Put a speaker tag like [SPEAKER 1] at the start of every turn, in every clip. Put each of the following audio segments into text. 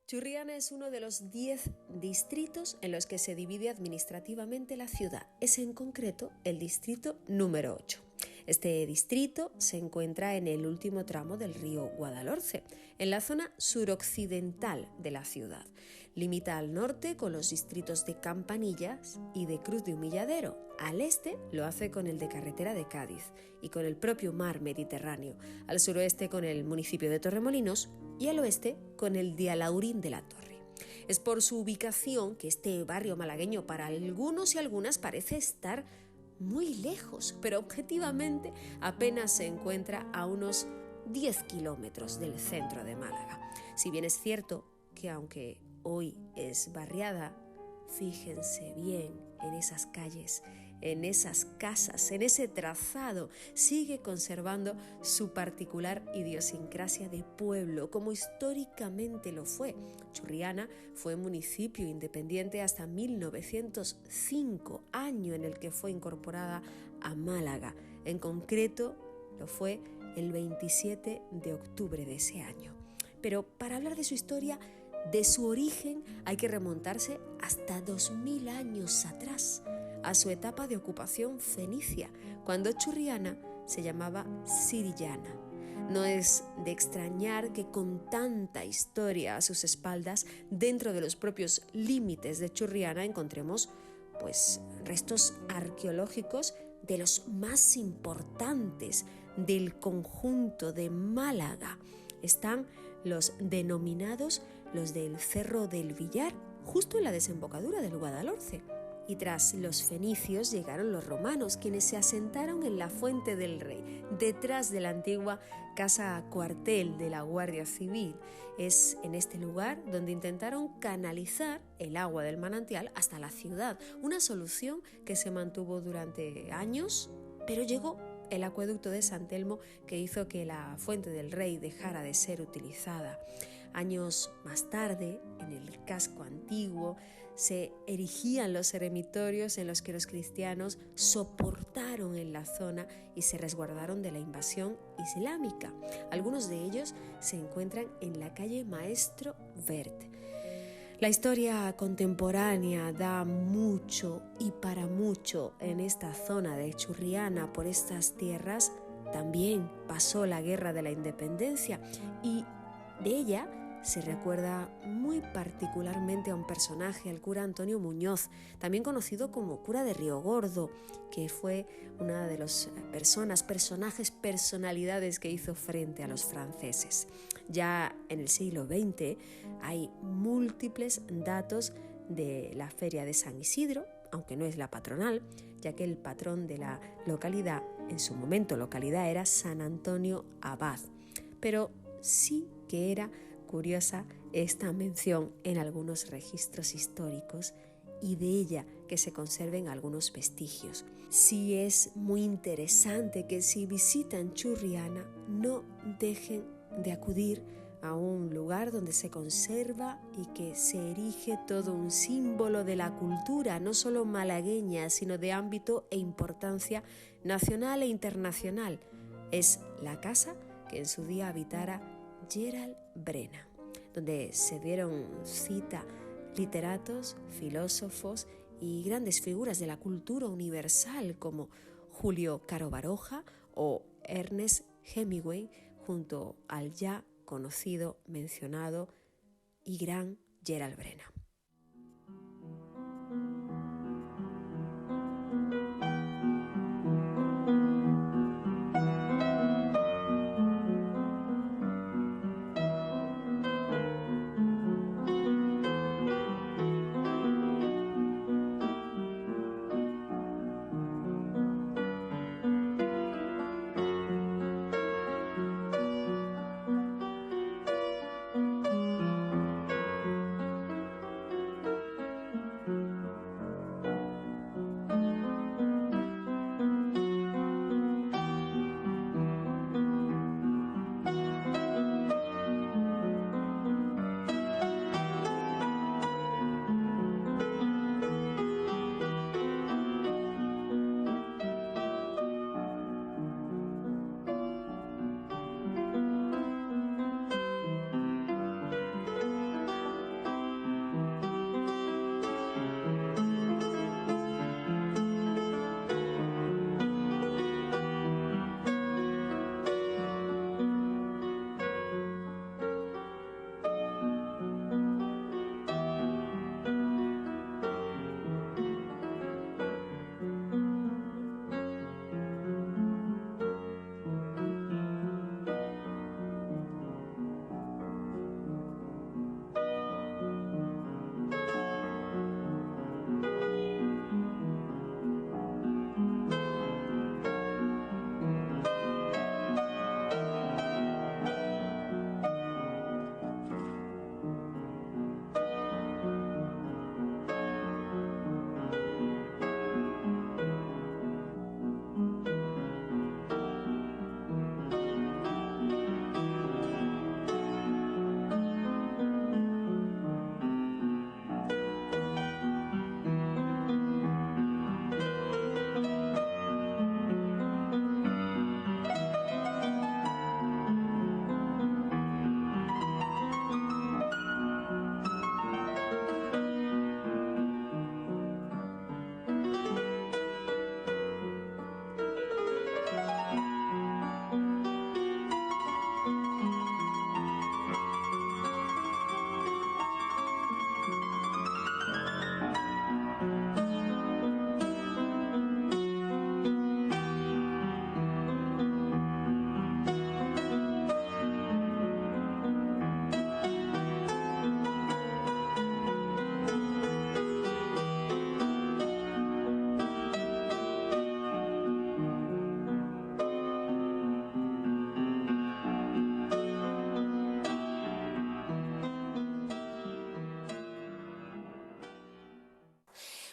[SPEAKER 1] Churriana es uno de los 10 distritos en los que se divide administrativamente la ciudad. Es en concreto el distrito número 8. Este distrito se encuentra en el último tramo del río Guadalhorce, en la zona suroccidental de la ciudad. Limita al norte con los distritos de Campanillas y de Cruz de Humilladero. Al este lo hace con el de Carretera de Cádiz y con el propio mar Mediterráneo. Al suroeste con el municipio de Torremolinos y al oeste con el de Alhaurín de la Torre. Es por su ubicación que este barrio malagueño para algunos y algunas parece estar muy lejos, pero objetivamente apenas se encuentra a unos 10 kilómetros del centro de Málaga. Si bien es cierto que aunque hoy es barriada, fíjense bien en esas calles, en esas casas, en ese trazado, sigue conservando su particular idiosincrasia de pueblo, como históricamente lo fue. Churriana fue municipio independiente hasta 1905, año en el que fue incorporada a Málaga. En concreto, lo fue el 27 de octubre de ese año. Pero para hablar de su historia, de su origen, hay que remontarse hasta 2000 años atrás, a su etapa de ocupación fenicia, cuando Churriana se llamaba Sirillana. No es de extrañar que con tanta historia a sus espaldas, dentro de los propios límites de Churriana, encontremos restos arqueológicos de los más importantes del conjunto de Málaga. Están los denominados los del Cerro del Villar, justo en la desembocadura del Guadalhorce. Y tras los fenicios llegaron los romanos, quienes se asentaron en la Fuente del Rey, detrás de la antigua casa cuartel de la Guardia Civil. Es en este lugar donde intentaron canalizar el agua del manantial hasta la ciudad, una solución que se mantuvo durante años, pero llegó el acueducto de San Telmo, que hizo que la Fuente del Rey dejara de ser utilizada. Años más tarde, en el casco antiguo, se erigían los eremitorios en los que los cristianos soportaron en la zona y se resguardaron de la invasión islámica. Algunos de ellos se encuentran en la calle Maestro Wert. La historia contemporánea da mucho y para mucho en esta zona de Churriana. Por estas tierras también pasó la Guerra de la Independencia y de ella se recuerda muy particularmente a un personaje, el cura Antonio Muñoz, también conocido como cura de Río Gordo, que fue una de las personalidades que hizo frente a los franceses. Ya en el siglo XX hay múltiples datos de la Feria de San Isidro, aunque no es la patronal, ya que el patrón de la localidad, en su momento localidad, era San Antonio Abad, pero sí que era curiosa esta mención en algunos registros históricos y de ella que se conserven algunos vestigios. Sí es muy interesante que si visitan Churriana no dejen de acudir a un lugar donde se conserva y que se erige todo un símbolo de la cultura, no solo malagueña, sino de ámbito e importancia nacional e internacional. Es la casa que en su día habitara Gerald Brena, donde se dieron cita literatos, filósofos y grandes figuras de la cultura universal como Julio Caro Baroja o Ernest Hemingway, junto al ya conocido, mencionado y gran Gerald Brena.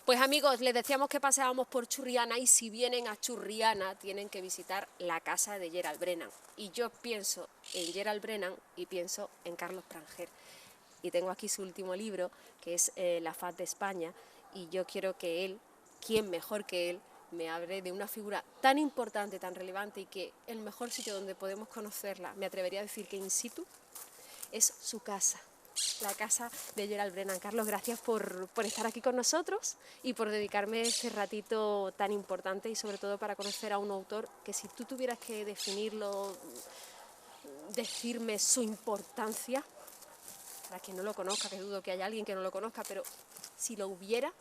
[SPEAKER 1] Pues amigos, les decíamos que paseábamos por Churriana y si vienen a Churriana tienen que visitar la casa de Gerald Brennan. Y yo pienso en Gerald Brennan y pienso en Carlos Pranger. Y tengo aquí su último libro, que es La Faz de España, y yo quiero que él, quién mejor que él, me hable de una figura tan importante, tan relevante y que el mejor sitio donde podemos conocerla, me atrevería a decir que in situ, es su casa. La casa de Gerald Brennan. Carlos, gracias por estar aquí con nosotros y por dedicarme este ratito tan importante y sobre todo para conocer a un autor que si tú tuvieras que definirlo, decirme su importancia, para quien no lo conozca, que dudo que haya alguien que no lo conozca, pero si lo hubiera,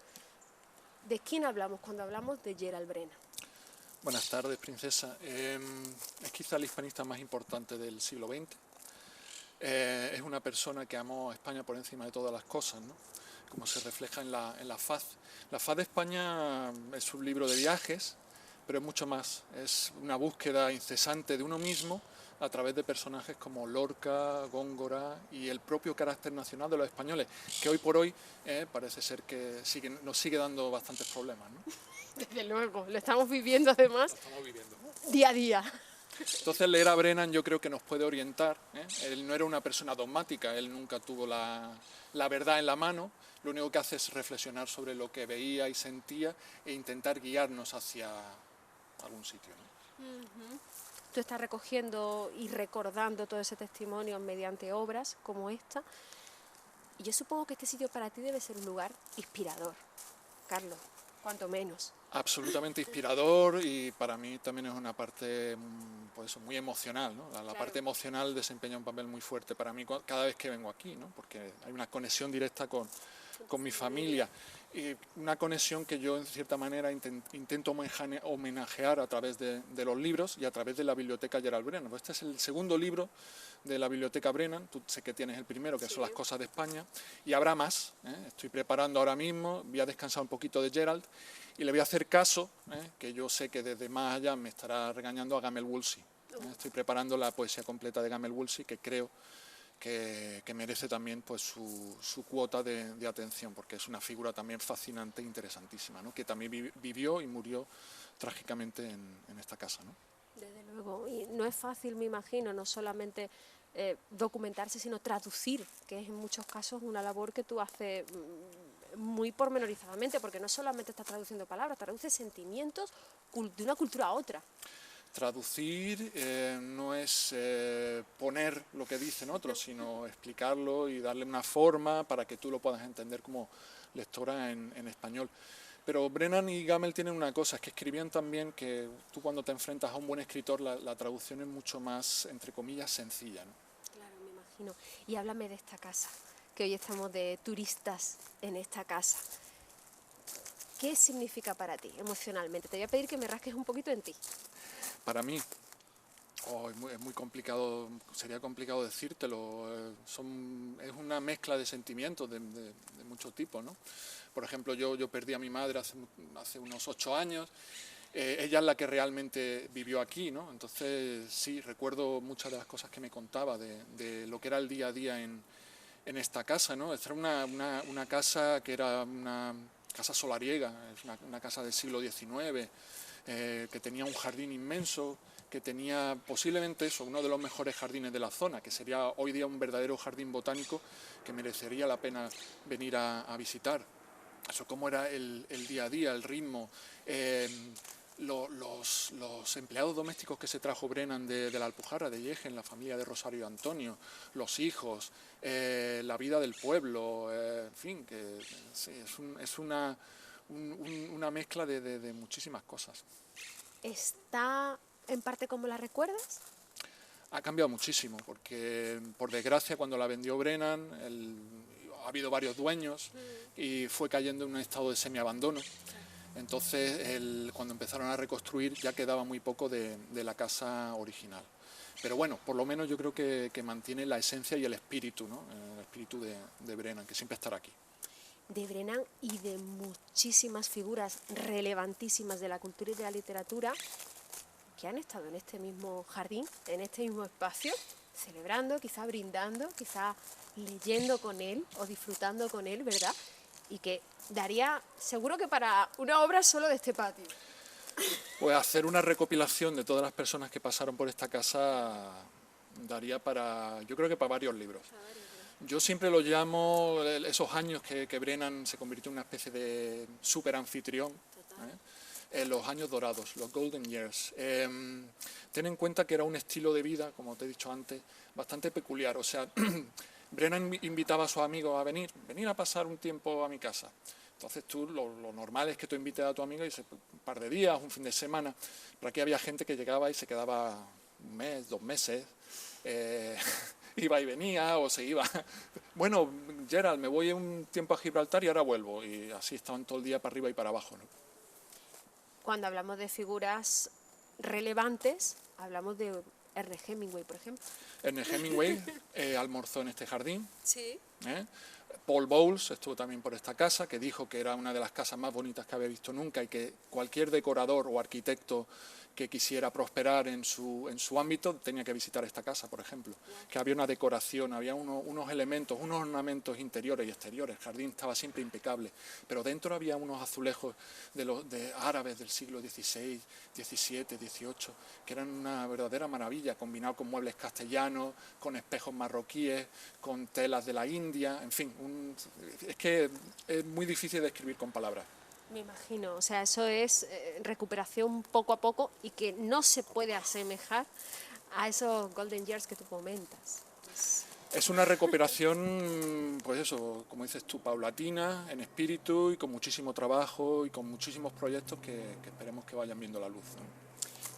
[SPEAKER 1] ¿de quién hablamos cuando hablamos de Gerald Brennan?
[SPEAKER 2] Buenas tardes, princesa. Es quizá el hispanista más importante del siglo XX. Es una persona que amó a España por encima de todas las cosas, ¿no? Como se refleja en la Faz. La Faz de España es un libro de viajes, pero es mucho más. Es una búsqueda incesante de uno mismo a través de personajes como Lorca, Góngora y el propio carácter nacional de los españoles, que hoy por hoy parece ser que nos sigue dando bastantes problemas, ¿no?
[SPEAKER 1] Desde luego, lo estamos viviendo además
[SPEAKER 2] Lo estamos viviendo
[SPEAKER 1] día a día.
[SPEAKER 2] Entonces leer a Brennan yo creo que nos puede orientar, ¿eh? Él no era una persona dogmática, él nunca tuvo la verdad en la mano, lo único que hace es reflexionar sobre lo que veía y sentía e intentar guiarnos hacia algún sitio, ¿no?
[SPEAKER 1] Tú estás recogiendo y recordando todo ese testimonio mediante obras como esta y yo supongo que este sitio para ti debe ser un lugar inspirador, Carlos, cuanto menos.
[SPEAKER 2] Absolutamente inspirador y para mí también es una parte pues, muy emocional, ¿no? La parte emocional desempeña un papel muy fuerte para mí cada vez que vengo aquí, ¿no? Porque hay una conexión directa con mi familia y una conexión que yo en cierta manera intento homenajear a través de los libros y a través de la biblioteca Gerald Brennan. Pues este es el segundo libro de la biblioteca Brennan, tú sé que tienes el primero, que son Las cosas de España, y habrá más, ¿eh? Estoy preparando ahora mismo, voy a descansar un poquito de Gerald y le voy a hacer caso, que yo sé que desde más allá me estará regañando a Gamel Woolsey. Estoy preparando la poesía completa de Gamel Woolsey, que creo que merece también pues su cuota de atención, porque es una figura también fascinante e interesantísima, ¿no? Que también vivió y murió trágicamente en esta casa, ¿no?
[SPEAKER 1] Desde luego, y no es fácil, me imagino, no solamente documentarse, sino traducir, que es en muchos casos una labor que tú haces muy pormenorizadamente, porque no solamente estás traduciendo palabras, traduces sentimientos de una cultura a otra.
[SPEAKER 2] Traducir no es poner lo que dicen otros, sino explicarlo y darle una forma para que tú lo puedas entender como lectora en español. Pero Brennan y Gamel tienen una cosa, es que escribían también que tú cuando te enfrentas a un buen escritor la traducción es mucho más, entre comillas, sencilla, ¿no?
[SPEAKER 1] Claro, me imagino. Y háblame de esta casa, que hoy estamos de turistas en esta casa. ¿Qué significa para ti emocionalmente? Te voy a pedir que me rasques un poquito en ti.
[SPEAKER 2] Para mí, es muy complicado, sería complicado decírtelo, es una mezcla de sentimientos de mucho tipo, ¿no? Por ejemplo, yo perdí a mi madre hace unos 8 años, ella es la que realmente vivió aquí, ¿no? Entonces sí, recuerdo muchas de las cosas que me contaba de lo que era el día a día en esta casa, ¿no? Esta era una casa que era una casa solariega, es una casa del siglo XIX, que tenía un jardín inmenso, que tenía posiblemente uno de los mejores jardines de la zona, que sería hoy día un verdadero jardín botánico que merecería la pena venir a visitar. Eso cómo era el día a día, el ritmo, los empleados domésticos que se trajo Brennan de la Alpujarra, de Yegen, la familia de Rosario y Antonio, los hijos, la vida del pueblo, en fin, que sí, es una mezcla de muchísimas cosas.
[SPEAKER 1] ¿Está en parte como la recuerdas?
[SPEAKER 2] Ha cambiado muchísimo, porque por desgracia cuando la vendió Brennan, ha habido varios dueños y fue cayendo en un estado de semiabandono. Entonces, cuando empezaron a reconstruir ya quedaba muy poco de la casa original. Pero bueno, por lo menos yo creo que mantiene la esencia y el espíritu, ¿no? El espíritu de Brennan, que siempre estará aquí.
[SPEAKER 1] De Brennan y de muchísimas figuras relevantísimas de la cultura y de la literatura que han estado en este mismo jardín, en este mismo espacio, celebrando, quizá brindando, quizá leyendo con él o disfrutando con él, ¿verdad? y que daría seguro que para una obra solo de este patio.
[SPEAKER 2] Pues hacer una recopilación de todas las personas que pasaron por esta casa daría para, yo creo que para varios libros. Yo siempre lo llamo esos años que Brennan se convirtió en una especie de super anfitrión, los años dorados, los golden years. Ten en cuenta que era un estilo de vida, como te he dicho antes, bastante peculiar. O sea, Brennan invitaba a sus amigos a venir a pasar un tiempo a mi casa. Entonces tú, lo normal es que tú invites a tu amigo y un par de días, un fin de semana. Pero aquí había gente que llegaba y se quedaba un mes, 2 meses, iba y venía o se iba. Bueno, Gerald, me voy un tiempo a Gibraltar y ahora vuelvo. Y así estaban todo el día para arriba y para abajo, ¿no?
[SPEAKER 1] Cuando hablamos de figuras relevantes, hablamos de Ernest Hemingway, por ejemplo.
[SPEAKER 2] Ernest Hemingway almorzó en este jardín.
[SPEAKER 1] Sí.
[SPEAKER 2] Paul Bowles estuvo también por esta casa, que dijo que era una de las casas más bonitas que había visto nunca y que cualquier decorador o arquitecto que quisiera prosperar en su ámbito tenía que visitar esta casa, por ejemplo. Que había una decoración, había unos elementos, unos ornamentos interiores y exteriores. El jardín estaba siempre impecable, pero dentro había unos azulejos de árabes del siglo XVI, XVII, XVIII, que eran una verdadera maravilla, combinado con muebles castellanos, con espejos marroquíes, con telas de la India, en fin, es que es muy difícil de describir con palabras.
[SPEAKER 1] Me imagino, o sea, eso es recuperación poco a poco y que no se puede asemejar a esos golden years que tú comentas.
[SPEAKER 2] Es una recuperación, pues eso, como dices tú, paulatina, en espíritu y con muchísimo trabajo y con muchísimos proyectos que esperemos que vayan viendo la luz, ¿no?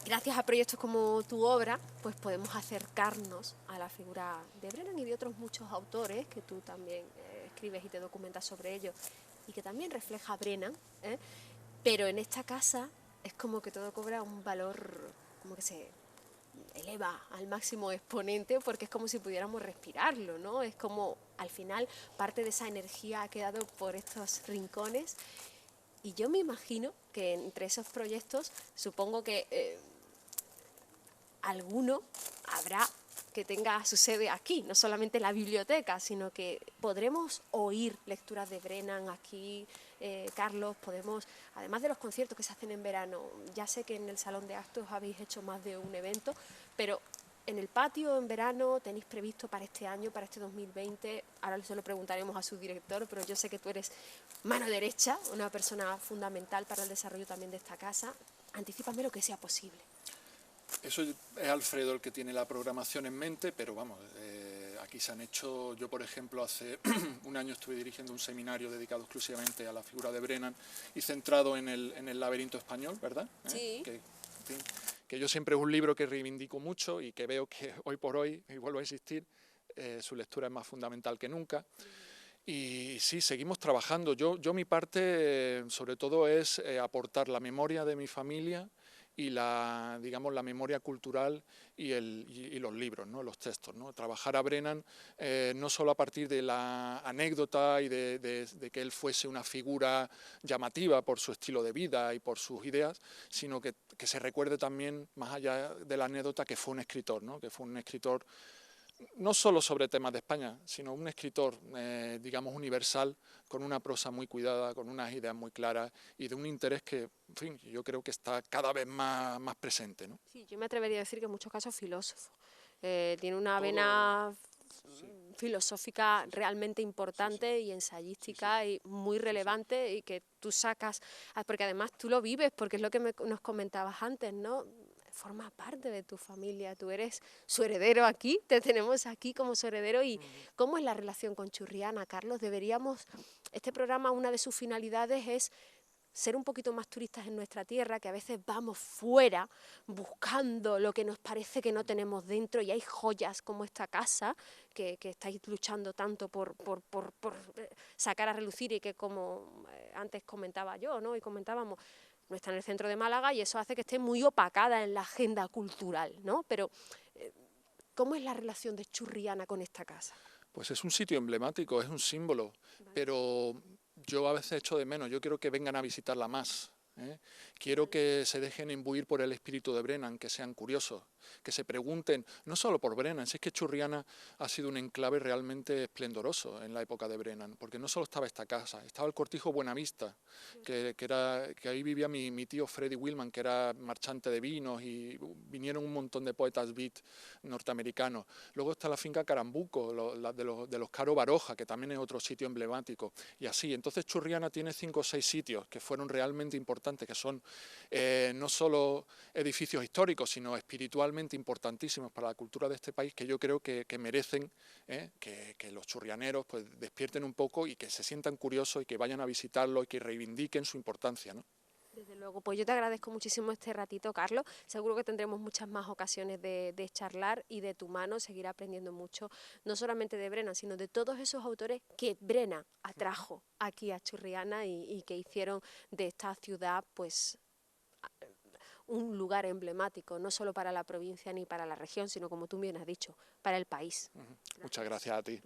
[SPEAKER 1] Gracias a proyectos como tu obra, pues podemos acercarnos a la figura de Brennan y de otros muchos autores que tú también escribes y te documentas sobre ellos y que también refleja a Brennan, pero en esta casa es como que todo cobra un valor, como que se eleva al máximo exponente porque es como si pudiéramos respirarlo, ¿no? Es como al final parte de esa energía ha quedado por estos rincones y yo me imagino que entre esos proyectos supongo que alguno habrá que tenga su sede aquí, no solamente la biblioteca, sino que podremos oír lecturas de Brennan aquí, Carlos, podemos, además de los conciertos que se hacen en verano, ya sé que en el Salón de Actos habéis hecho más de un evento, pero en el patio en verano tenéis previsto para este año, para este 2020, ahora se lo preguntaremos a su director, pero yo sé que tú eres mano derecha, una persona fundamental para el desarrollo también de esta casa, anticípame lo que sea posible.
[SPEAKER 2] Eso es Alfredo el que tiene la programación en mente, pero vamos, aquí se han hecho, yo por ejemplo hace un año estuve dirigiendo un seminario dedicado exclusivamente a la figura de Brennan y centrado en el laberinto español, ¿verdad?
[SPEAKER 1] Sí.
[SPEAKER 2] Que yo siempre es un libro que reivindico mucho y que veo que hoy por hoy, y vuelvo a insistir, su lectura es más fundamental que nunca. Y sí, seguimos trabajando. Yo mi parte, sobre todo, es aportar la memoria de mi familia y la memoria cultural y los libros, ¿no? Los textos, ¿no? Trabajar a Brennan no solo a partir de la anécdota y de que él fuese una figura llamativa por su estilo de vida y por sus ideas, sino que se recuerde también, más allá de la anécdota, que fue un escritor, ¿no? Que fue un escritor no solo sobre temas de España, sino un escritor, digamos, universal, con una prosa muy cuidada, con unas ideas muy claras y de un interés que, en fin, yo creo que está cada vez más presente, ¿no?
[SPEAKER 1] Sí, yo me atrevería a decir que en muchos casos filósofo. Tiene una vena filosófica realmente importante y ensayística y muy relevante y que tú sacas, porque además tú lo vives, porque es lo que nos comentabas antes, ¿no? Forma parte de tu familia, tú eres su heredero aquí, te tenemos aquí como su heredero y ¿cómo es la relación con Churriana, Carlos? Este programa, una de sus finalidades es ser un poquito más turistas en nuestra tierra, que a veces vamos fuera buscando lo que nos parece que no tenemos dentro y hay joyas como esta casa que estáis luchando tanto por sacar a relucir y que como antes comentaba yo, ¿no? Y comentábamos, no está en el centro de Málaga y eso hace que esté muy opacada en la agenda cultural, ¿no? Pero ¿cómo es la relación de Churriana con esta casa?
[SPEAKER 2] Pues es un sitio emblemático, es un símbolo, pero yo a veces echo de menos, yo quiero que vengan a visitarla más. Quiero que se dejen imbuir por el espíritu de Brennan, que sean curiosos. que se pregunten, no solo por Brennan, si es que Churriana ha sido un enclave realmente esplendoroso en la época de Brennan, porque no solo estaba esta casa, estaba el Cortijo Buenavista, que ahí vivía mi tío Freddy Willman, que era marchante de vinos, y vinieron un montón de poetas beat norteamericanos. Luego está la finca Carambuco, de los Caro Baroja, que también es otro sitio emblemático, y así. Entonces Churriana tiene 5 o 6 sitios que fueron realmente importantes, que son no solo edificios históricos, sino espiritualmente importantísimos para la cultura de este país, que yo creo que merecen que los churrianeros pues despierten un poco y que se sientan curiosos y que vayan a visitarlo y que reivindiquen su importancia, ¿no?
[SPEAKER 1] Desde luego, pues yo te agradezco muchísimo este ratito, Carlos. Seguro que tendremos muchas más ocasiones de charlar y de tu mano seguir aprendiendo mucho, no solamente de Brennan, sino de todos esos autores que Brennan atrajo aquí a Churriana y que hicieron de esta ciudad pues un lugar emblemático, no solo para la provincia ni para la región, sino como tú bien has dicho, para el país.
[SPEAKER 2] Muchas gracias a ti.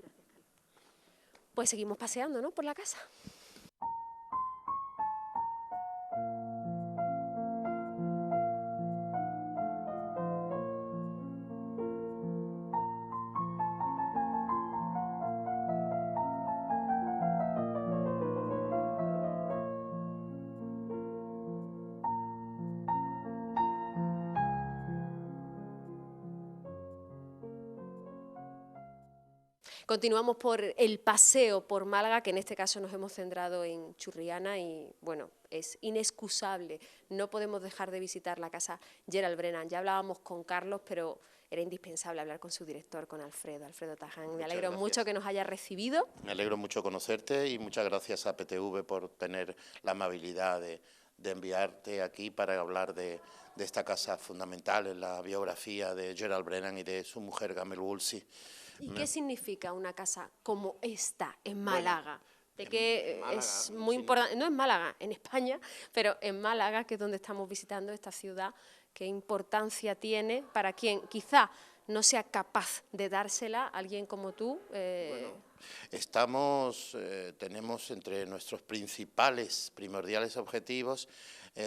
[SPEAKER 1] Pues seguimos paseando, ¿no?, por la casa. Continuamos por el paseo por Málaga, que en este caso nos hemos centrado en Churriana y, bueno, es inexcusable. No podemos dejar de visitar la casa Gerald Brennan. Ya hablábamos con Carlos, pero era indispensable hablar con su director, con Alfredo Taján. Me alegro mucho que nos haya recibido.
[SPEAKER 3] Me alegro mucho conocerte y muchas gracias a PTV por tener la amabilidad de enviarte aquí para hablar de esta casa fundamental en la biografía de Gerald Brennan y de su mujer Gamel Woolsey.
[SPEAKER 1] ¿Y qué significa una casa como esta en Málaga? De que
[SPEAKER 3] Málaga,
[SPEAKER 1] es muy importante, no en Málaga, en España, pero en Málaga, que es donde estamos visitando esta ciudad, ¿qué importancia tiene para quien quizá no sea capaz de dársela a alguien como tú?
[SPEAKER 3] Tenemos entre nuestros primordiales objetivos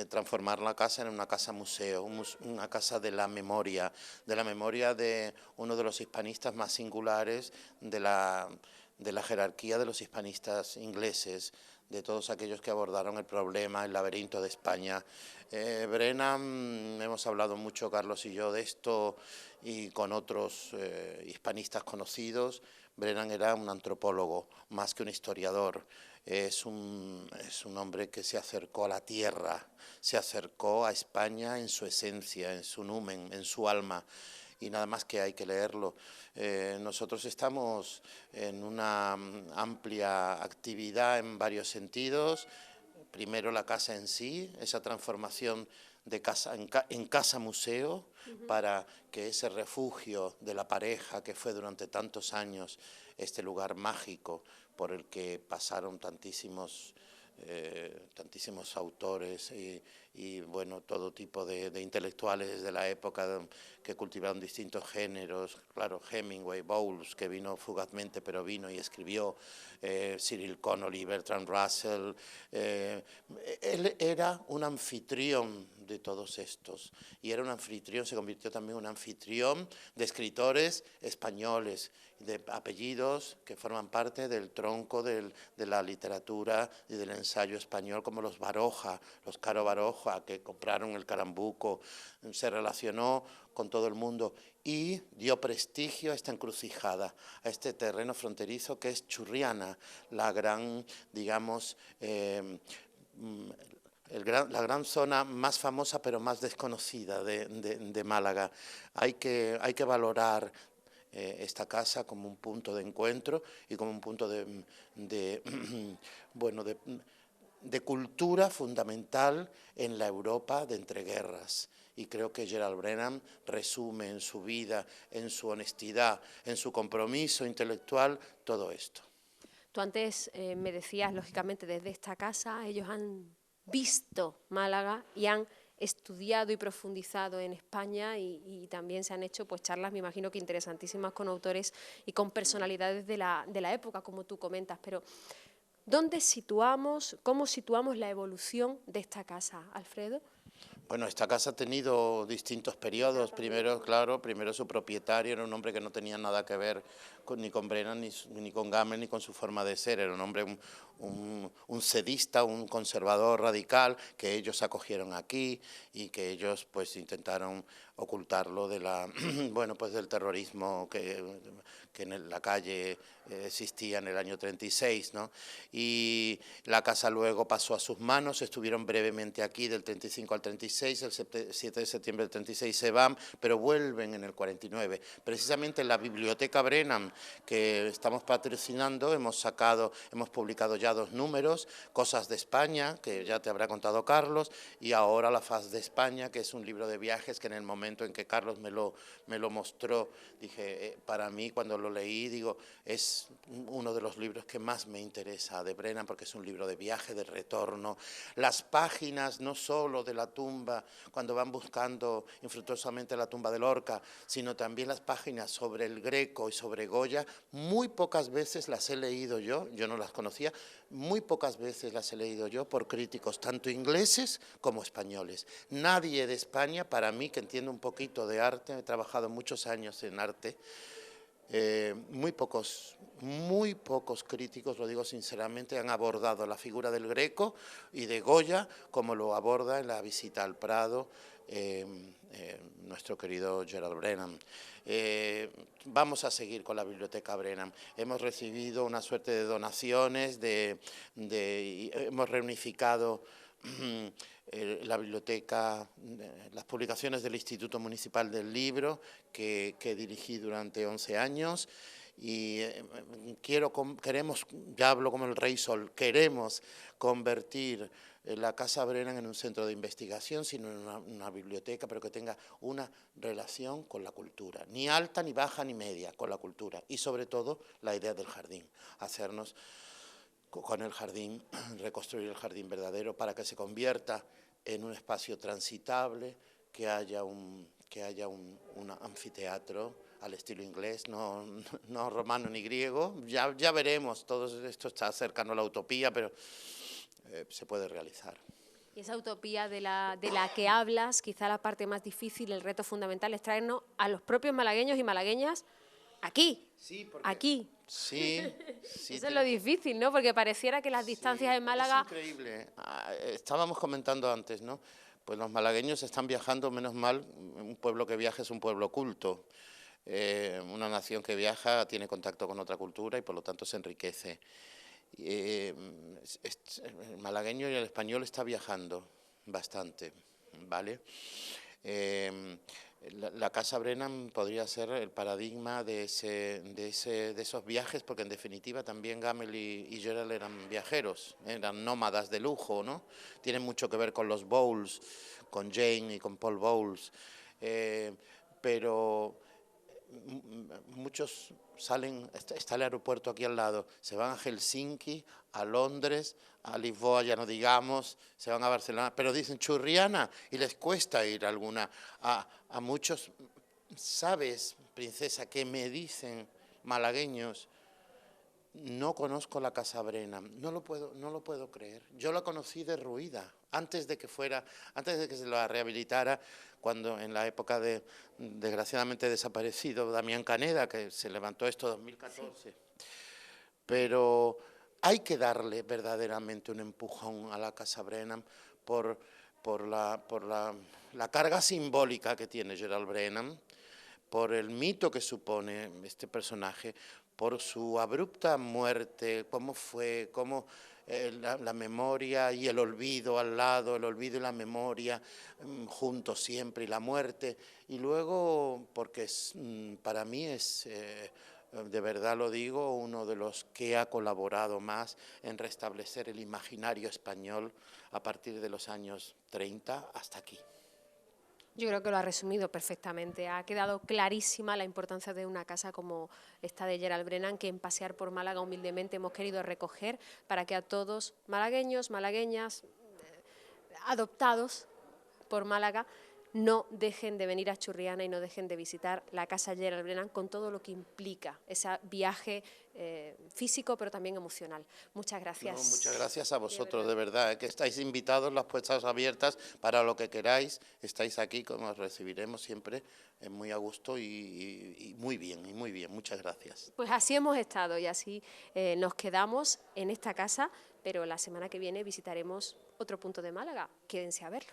[SPEAKER 3] transformar la casa en una casa museo, una casa de la memoria de uno de los hispanistas más singulares de la jerarquía de los hispanistas ingleses, de todos aquellos que abordaron el problema, el laberinto de España. Brennan, hemos hablado mucho Carlos y yo de esto y con otros hispanistas conocidos. Brennan era un antropólogo más que un historiador. Es un hombre que se acercó a la tierra, se acercó a España en su esencia, en su numen, en su alma. Y nada más que hay que leerlo. Nosotros estamos en una amplia actividad en varios sentidos. Primero la casa en sí, esa transformación de casa en casa museo, para que ese refugio de la pareja que fue durante tantos años este lugar mágico por el que pasaron tantísimos autores y bueno, todo tipo de intelectuales de la época que cultivaron distintos géneros, claro, Hemingway, Bowles, que vino fugazmente, pero vino y escribió, Cyril Connolly, Bertrand Russell. Él era un anfitrión de todos estos, y era un anfitrión, se convirtió también en un anfitrión de escritores españoles, de apellidos que forman parte del tronco de la literatura y del ensayo español, como los Baroja, los Caro Baroja, que compraron el Carambuco. Se relacionó con todo el mundo y dio prestigio a esta encrucijada, a este terreno fronterizo que es Churriana, la gran, digamos, la gran zona más famosa pero más desconocida de Málaga. Hay que valorar esta casa como un punto de encuentro y como un punto de cultura fundamental en la Europa de entreguerras. Y creo que Gerald Brennan resume en su vida, en su honestidad, en su compromiso intelectual, todo esto.
[SPEAKER 1] Tú antes me decías, lógicamente, desde esta casa ellos han visto Málaga y han estudiado y profundizado en España y también se han hecho pues charlas, me imagino que interesantísimas, con autores y con personalidades de la época, como tú comentas. Pero ¿cómo situamos la evolución de esta casa, Alfredo?
[SPEAKER 3] Bueno, esta casa ha tenido distintos periodos. Primero, claro, primero su propietario era un hombre que no tenía nada que ver ni con Brennan, ni con Gamel, ni con su forma de ser. Era un hombre, un cedista, un conservador radical, que ellos acogieron aquí y que ellos pues intentaron ocultarlo de la, bueno, pues del terrorismo que en la calle existía en el año 36, ¿no? Y la casa luego pasó a sus manos, estuvieron brevemente aquí del 35 al 36, el 7 de septiembre del 36 se van, pero vuelven en el 49. Precisamente en la Biblioteca Brennan, que estamos patrocinando, hemos publicado ya 2 números, Cosas de España, que ya te habrá contado Carlos, y ahora La Faz de España, que es un libro de viajes que en el momento en que Carlos me lo mostró, dije, para mí cuando lo leí, digo, es uno de los libros que más me interesa de Brennan, porque es un libro de viaje, de retorno. Las páginas no solo de la tumba, cuando van buscando infructuosamente la tumba de Lorca, sino también las páginas sobre el Greco y sobre Goya, muy pocas veces las he leído yo no las conocía, muy pocas veces las he leído yo por críticos, tanto ingleses como españoles. Nadie de España, para mí, que entiendo un poquito de arte, he trabajado muchos años en arte, muy pocos críticos, lo digo sinceramente, han abordado la figura del Greco y de Goya como lo aborda en la visita al Prado nuestro querido Gerald Brennan. Vamos a seguir con la Biblioteca Brennan. Hemos recibido una suerte de donaciones, hemos reunificado la biblioteca, las publicaciones del Instituto Municipal del Libro, que dirigí durante 11 años, y queremos, ya hablo como el Rey Sol, queremos convertir la Casa Brennan en un centro de investigación, sino en una biblioteca, pero que tenga una relación con la cultura, ni alta, ni baja, ni media, con la cultura, y sobre todo la idea del jardín, hacernos con el jardín, reconstruir el jardín verdadero para que se convierta en un espacio transitable, que haya un anfiteatro al estilo inglés, no romano ni griego. Ya veremos, todo esto está cercano a la utopía, pero se puede realizar.
[SPEAKER 1] Y esa utopía de la que hablas, quizá la parte más difícil, el reto fundamental es traernos a los propios malagueños y malagueñas aquí,
[SPEAKER 3] sí, porque,
[SPEAKER 1] aquí.
[SPEAKER 3] Sí.
[SPEAKER 1] Eso es lo difícil, ¿no? Porque pareciera que las distancias en Málaga...
[SPEAKER 3] Es increíble. Estábamos comentando antes, ¿no? Pues los malagueños están viajando, menos mal, un pueblo que viaja es un pueblo culto. Una nación que viaja tiene contacto con otra cultura y por lo tanto se enriquece. El malagueño y el español está viajando bastante, ¿vale? La Casa Brennan podría ser el paradigma de esos viajes, porque en definitiva también Gamel y Gerald eran viajeros, eran nómadas de lujo, ¿no? Tienen mucho que ver con los Bowles, con Jane y con Paul Bowles, pero muchos salen, está el aeropuerto aquí al lado, se van a Helsinki, a Londres, a Lisboa ya no digamos, se van a Barcelona, pero dicen Churriana y les cuesta ir a muchos. ¿Sabes, princesa, que me dicen malagueños? No conozco la Casa Brennan, no lo puedo creer. Yo la conocí derruida, antes de que se la rehabilitara, cuando en la época de, desgraciadamente desaparecido, Damián Caneda, que se levantó esto en 2014. Sí. Pero hay que darle verdaderamente un empujón a la Casa Brennan por la carga simbólica que tiene Gerald Brennan, por el mito que supone este personaje, por su abrupta muerte, cómo la memoria y el olvido al lado, el olvido y la memoria juntos siempre, y la muerte, y luego porque para mí es, de verdad lo digo, uno de los que ha colaborado más en restablecer el imaginario español a partir de los años 30 hasta aquí.
[SPEAKER 1] Yo creo que lo ha resumido perfectamente. Ha quedado clarísima la importancia de una casa como esta de Gerald Brennan, que en Pasear por Málaga humildemente hemos querido recoger para que a todos, malagueños, malagueñas, adoptados por Málaga, no dejen de venir a Churriana y no dejen de visitar la Casa Gerald Brennan con todo lo que implica ese viaje físico, pero también emocional. Muchas gracias.
[SPEAKER 3] No, muchas gracias a vosotros, de verdad, que estáis invitados, las puertas abiertas para lo que queráis. Estáis aquí, como os recibiremos siempre muy a gusto y muy bien, y muy bien. Muchas gracias.
[SPEAKER 1] Pues así hemos estado y así nos quedamos en esta casa, pero la semana que viene visitaremos otro punto de Málaga. Quédense a verlo.